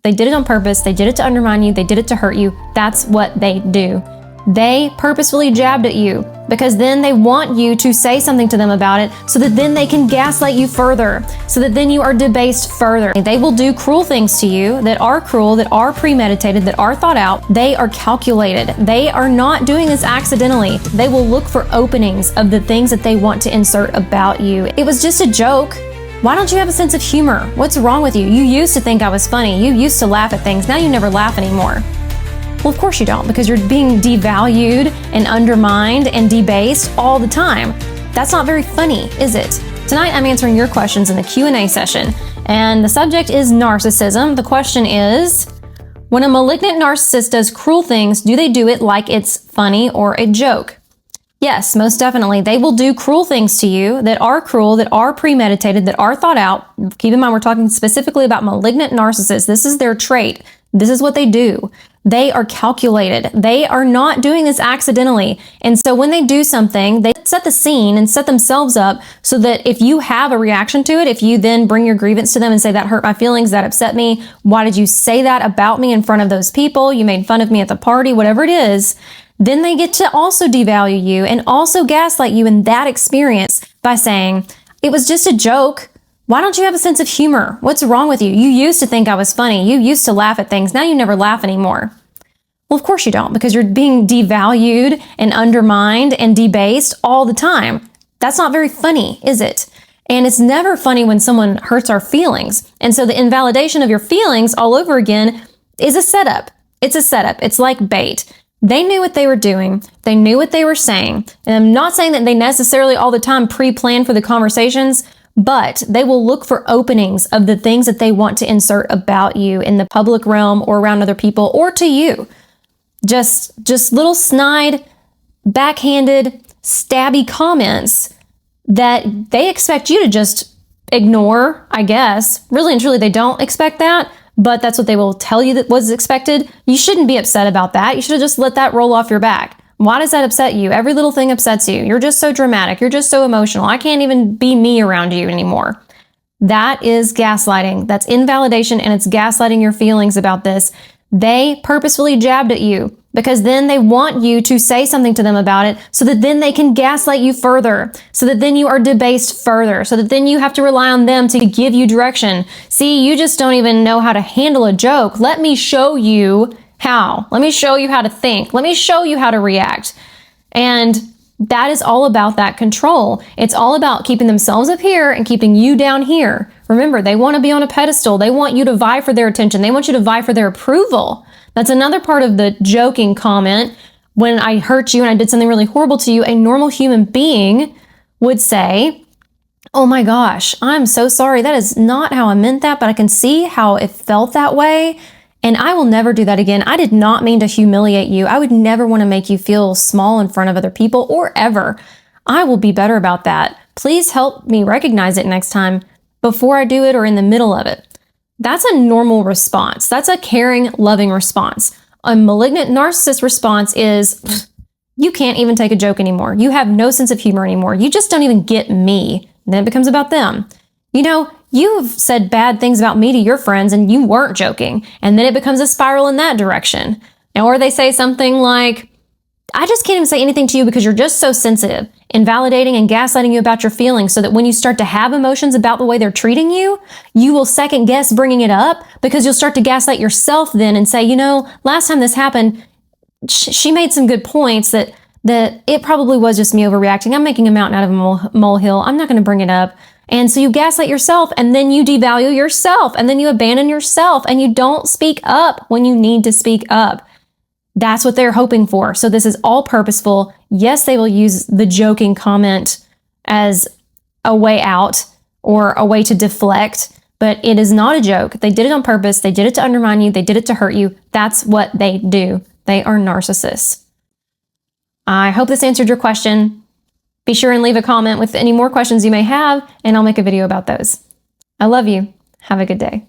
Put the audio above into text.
They did it on purpose. They did it to undermine you. They did it to hurt you. That's what they do. They purposefully jabbed at you because then they want you to say something to them about it so that then they can gaslight you further, so that then you are debased further. They will do cruel things to you that are cruel, that are premeditated, that are thought out. They are calculated. They are not doing this accidentally. They will look for openings of the things that they want to insert about you. It was just a joke. Why don't you have a sense of humor? What's wrong with you? You used to think I was funny. You used to laugh at things. Now you never laugh anymore. Well, of course you don't, because you're being devalued and undermined and debased all the time. That's not very funny, is it? Tonight I'm answering your questions in the Q&A session, and the subject is narcissism. The question is, when a malignant narcissist does cruel things, do they do it like it's funny or a joke? Yes, most definitely. They will do cruel things to you that are cruel, that are premeditated, that are thought out. Keep in mind, we're talking specifically about malignant narcissists. This is their trait. This is what they do. They are calculated. They are not doing this accidentally. And so when they do something, they set the scene and set themselves up so that if you have a reaction to it, if you then bring your grievance to them and say, that hurt my feelings, that upset me, why did you say that about me in front of those people? You made fun of me at the party, whatever it is. Then they get to also devalue you and also gaslight you in that experience by saying, it was just a joke. Why don't you have a sense of humor? What's wrong with you? You used to think I was funny. You used to laugh at things. Now you never laugh anymore. Well, of course you don't, because you're being devalued and undermined and debased all the time. That's not very funny, is it? And it's never funny when someone hurts our feelings. And so the invalidation of your feelings all over again is a setup. It's a setup. It's like bait. They knew what they were doing. They knew what they were saying. And I'm not saying that they necessarily all the time pre-plan for the conversations, but they will look for openings of the things that they want to insert about you in the public realm or around other people or to you. Just little snide, backhanded, stabby comments that they expect you to just ignore, I guess. Really and truly, they don't expect that, but that's what they will tell you that was expected. You shouldn't be upset about that. You should have just let that roll off your back. Why does that upset you? Every little thing upsets you. You're just so dramatic. You're just so emotional. I can't even be me around you anymore. That is gaslighting. That's invalidation, and it's gaslighting your feelings about this. They purposefully jabbed at you because then they want you to say something to them about it so that then they can gaslight you further, so that then you are debased further, so that then you have to rely on them to give you direction. See, you just don't even know how to handle a joke. Let me show you how. Let me show you how to think. Let me show you how to react. And that is all about that control. It's all about keeping themselves up here and keeping you down here. Remember, they want to be on a pedestal. They want you to vie for their attention. They want you to vie for their approval. That's another part of the joking comment. When I hurt you and I did something really horrible to you, a normal human being would say, oh my gosh, I'm so sorry. That is not how I meant that, but I can see how it felt that way. And I will never do that again. I did not mean to humiliate you. I would never want to make you feel small in front of other people or ever. I will be better about that. Please help me recognize it next time before I do it or in the middle of it. That's a normal response. That's a caring, loving response. A malignant narcissist response is, you can't even take a joke anymore. You have no sense of humor anymore. You just don't even get me. And then it becomes about them. You know, you've said bad things about me to your friends and you weren't joking. And then it becomes a spiral in that direction. Or they say something like, I just can't even say anything to you because you're just so sensitive, invalidating and gaslighting you about your feelings so that when you start to have emotions about the way they're treating you, you will second guess bringing it up because you'll start to gaslight yourself then and say, you know, last time this happened, she made some good points that it probably was just me overreacting. I'm making a mountain out of a molehill. I'm not going to bring it up. And so you gaslight yourself and then you devalue yourself and then you abandon yourself and you don't speak up when you need to speak up. That's what they're hoping for. So this is all purposeful. Yes, they will use the joking comment as a way out or a way to deflect, but it is not a joke. They did it on purpose. They did it to undermine you. They did it to hurt you. That's what they do. They are narcissists. I hope this answered your question. Be sure and leave a comment with any more questions you may have, and I'll make a video about those. I love you. Have a good day.